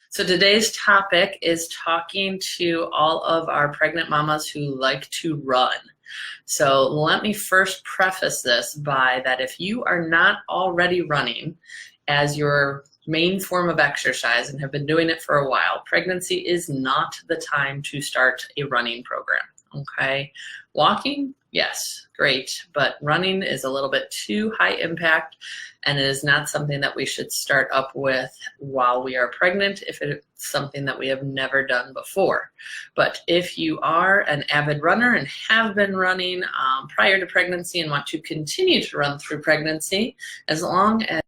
So today's topic is talking to all of our pregnant mamas who like to run. So let me first preface this by that if you are not already running as your main form of exercise and have been doing it for a while, pregnancy is not the time to start a running program, okay? Walking, yes, great, but running is a little bit too high impact, and it is not something that we should start up with while we are pregnant if it's something that we have never done before. But if you are an avid runner and have been running prior to pregnancy and want to continue to run through pregnancy, as long as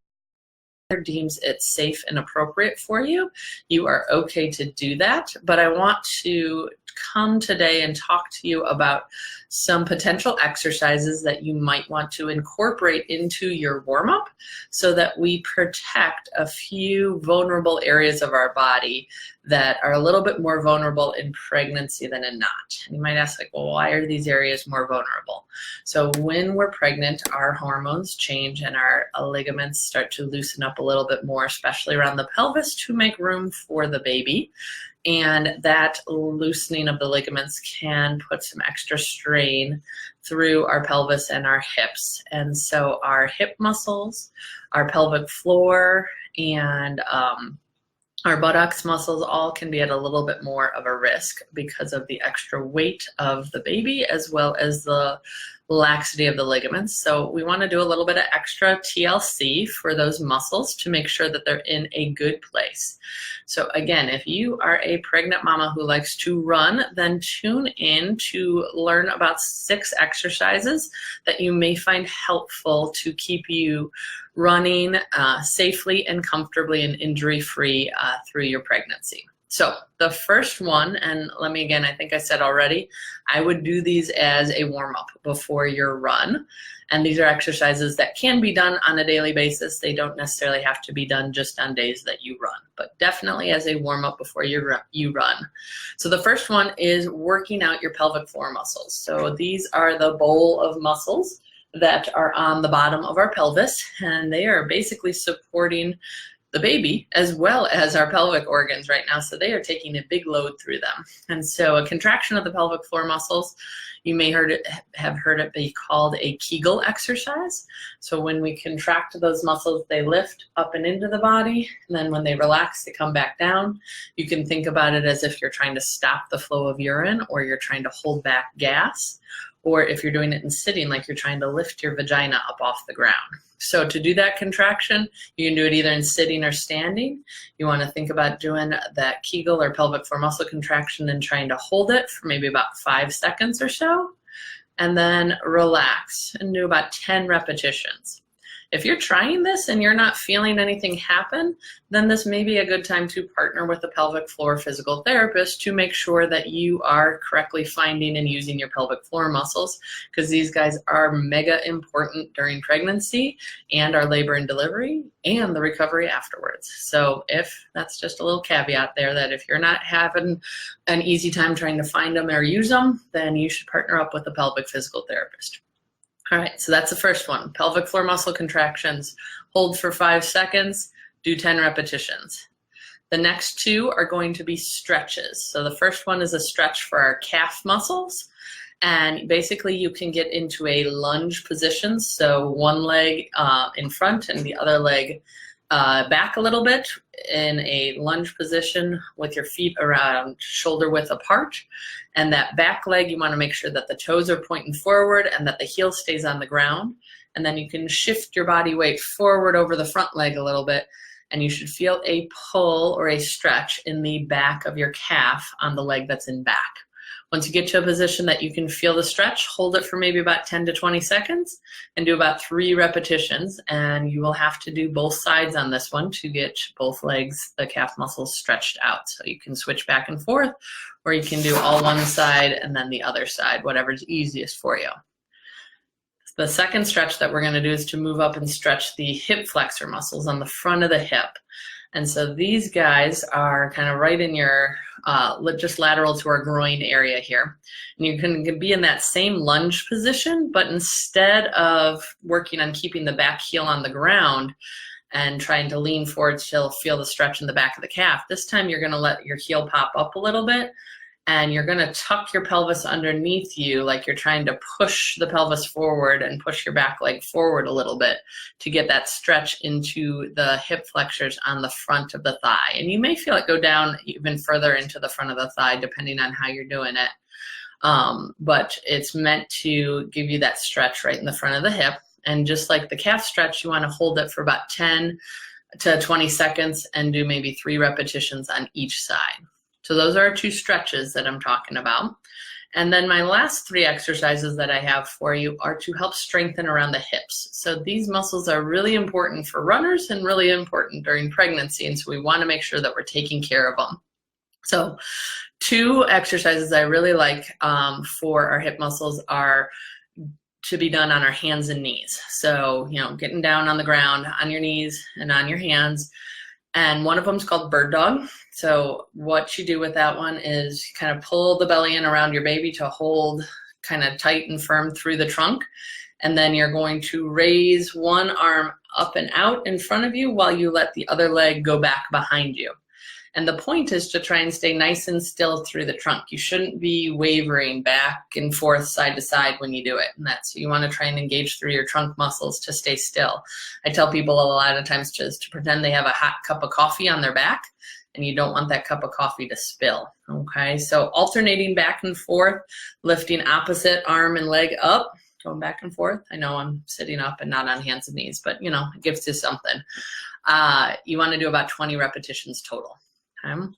deems it safe and appropriate for you, you are okay to do that. But I want to come today and talk to you about some potential exercises that you might want to incorporate into your warm-up so that we protect a few vulnerable areas of our body that are a little bit more vulnerable in pregnancy than in not. And you might ask, like, well, why are these areas more vulnerable? So when we're pregnant, our hormones change and our ligaments start to loosen up a little bit more, especially around the pelvis, to make room for the baby. And that loosening of the ligaments can put some extra strain through our pelvis and our hips. And so our hip muscles, our pelvic floor, and our buttocks muscles all can be at a little bit more of a risk because of the extra weight of the baby as well as the laxity of the ligaments. So we want to do a little bit of extra TLC for those muscles to make sure that they're in a good place. So again, if you are a pregnant mama who likes to run, then tune in to learn about 6 exercises that you may find helpful to keep you running safely and comfortably and injury-free through your pregnancy. So the first one, and let me again, I think I said already, I would do these as a warm-up before your run. And these are exercises that can be done on a daily basis. They don't necessarily have to be done just on days that you run, but definitely as a warm-up before you run. So the first one is working out your pelvic floor muscles. So these are the bowl of muscles that are on the bottom of our pelvis, and they are basically supporting the baby as well as our pelvic organs right now. So they are taking a big load through them. And so a contraction of the pelvic floor muscles, you may have heard it be called a Kegel exercise. So when we contract those muscles, they lift up and into the body. And then when they relax, they come back down. You can think about it as if you're trying to stop the flow of urine, or you're trying to hold back gas, or if you're doing it in sitting, like you're trying to lift your vagina up off the ground. So to do that contraction, you can do it either in sitting or standing. You want to think about doing that Kegel or pelvic floor muscle contraction and trying to hold it for maybe about 5 seconds or so, and then relax and do about 10 repetitions. If you're trying this and you're not feeling anything happen, then this may be a good time to partner with a pelvic floor physical therapist to make sure that you are correctly finding and using your pelvic floor muscles, because these guys are mega important during pregnancy and our labor and delivery and the recovery afterwards. So if that's just a little caveat there, that if you're not having an easy time trying to find them or use them, then you should partner up with a pelvic physical therapist. All right, so that's the first one, pelvic floor muscle contractions. Hold for 5 seconds, do 10 repetitions. The next 2 are going to be stretches. So the first one is a stretch for our calf muscles. And basically you can get into a lunge position. So one leg in front and the other leg back a little bit in a lunge position with your feet around shoulder width apart. And that back leg, you want to make sure that the toes are pointing forward and that the heel stays on the ground. And then you can shift your body weight forward over the front leg a little bit, and you should feel a pull or a stretch in the back of your calf on the leg that's in back. Once you get to a position that you can feel the stretch, hold it for maybe about 10 to 20 seconds and do about 3 repetitions. And you will have to do both sides on this one to get both legs, the calf muscles, stretched out. So you can switch back and forth, or you can do all one side and then the other side, whatever's easiest for you. The second stretch that we're going to do is to move up and stretch the hip flexor muscles on the front of the hip. And so these guys are kind of right in your, just lateral to our groin area here. And you can be in that same lunge position, but instead of working on keeping the back heel on the ground, and trying to lean forward to feel the stretch in the back of the calf. This time you're gonna let your heel pop up a little bit, and you're gonna tuck your pelvis underneath you like you're trying to push the pelvis forward and push your back leg forward a little bit to get that stretch into the hip flexors on the front of the thigh. And you may feel it go down even further into the front of the thigh depending on how you're doing it. But it's meant to give you that stretch right in the front of the hip. And just like the calf stretch, you want to hold it for about 10 to 20 seconds and do maybe 3 repetitions on each side. So those are 2 stretches that I'm talking about. And then my last 3 exercises that I have for you are to help strengthen around the hips. So these muscles are really important for runners and really important during pregnancy. And so we want to make sure that we're taking care of them. So 2 exercises I really like for our hip muscles are to be done on our hands and knees. So, getting down on the ground on your knees and on your hands. And one of them is called bird dog. So what you do with that one is you kind of pull the belly in around your baby to hold kind of tight and firm through the trunk. And then you're going to raise one arm up and out in front of you while you let the other leg go back behind you. And the point is to try and stay nice and still through the trunk. You shouldn't be wavering back and forth, side to side when you do it. And that's, you want to try and engage through your trunk muscles to stay still. I tell people a lot of times just to pretend they have a hot cup of coffee on their back, and you don't want that cup of coffee to spill. Okay, so alternating back and forth, lifting opposite arm and leg up, going back and forth. I know I'm sitting up and not on hands and knees, but it gives you something. You want to do about 20 repetitions total. Okay. All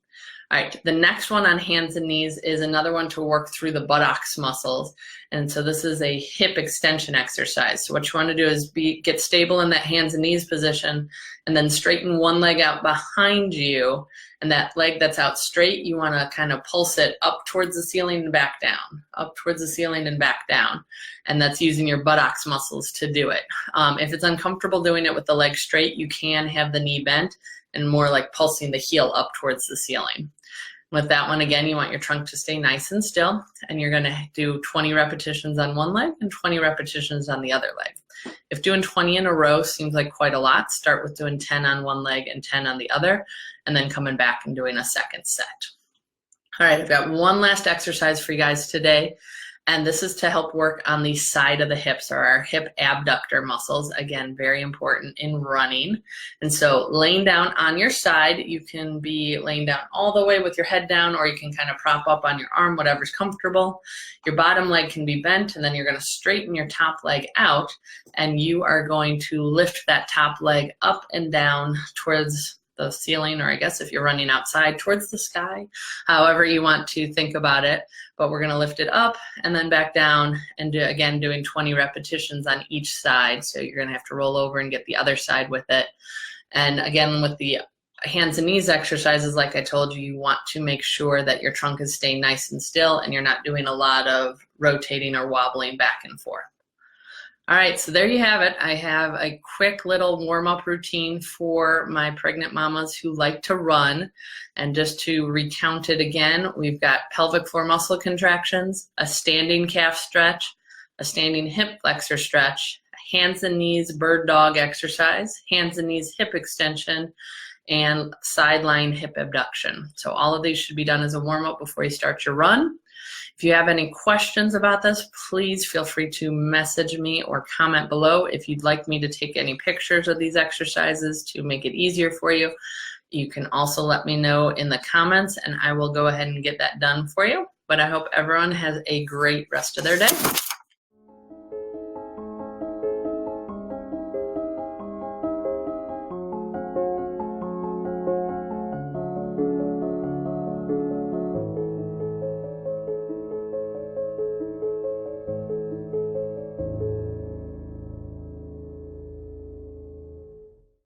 right, the next one on hands and knees is another one to work through the buttocks muscles. And so this is a hip extension exercise. So what you want to do is get stable in that hands and knees position, and then straighten one leg out behind you. And that leg that's out straight, you want to kind of pulse it up towards the ceiling and back down, up towards the ceiling and back down. And that's using your buttocks muscles to do it. If it's uncomfortable doing it with the leg straight, you can have the knee bent and more like pulsing the heel up towards the ceiling. With that one, again, you want your trunk to stay nice and still, and you're going to do 20 repetitions on one leg and 20 repetitions on the other leg. If doing 20 in a row seems like quite a lot, start with doing 10 on one leg and 10 on the other, and then coming back and doing a second set. All right, I've got one last exercise for you guys today, and this is to help work on the side of the hips, or our hip abductor muscles. Again, very important in running. And so laying down on your side, you can be laying down all the way with your head down, or you can kind of prop up on your arm, whatever's comfortable. Your bottom leg can be bent, and then you're going to straighten your top leg out, and you are going to lift that top leg up and down towards the ceiling, or I guess if you're running outside, towards the sky, however you want to think about it. But we're going to lift it up and then back down, and again doing 20 repetitions on each side. So you're going to have to roll over and get the other side with it. And again, with the hands and knees exercises, like I told you, you want to make sure that your trunk is staying nice and still and you're not doing a lot of rotating or wobbling back and forth. All right, so there you have it. I have a quick little warm-up routine for my pregnant mamas who like to run. And just to recount it again, we've got pelvic floor muscle contractions, a standing calf stretch, a standing hip flexor stretch, hands and knees bird dog exercise, hands and knees hip extension, and sideline hip abduction. So all of these should be done as a warm-up before you start your run. If you have any questions about this, please feel free to message me or comment below. If you'd like me to take any pictures of these exercises to make it easier for you, you can also let me know in the comments, and I will go ahead and get that done for you. But I hope everyone has a great rest of their day.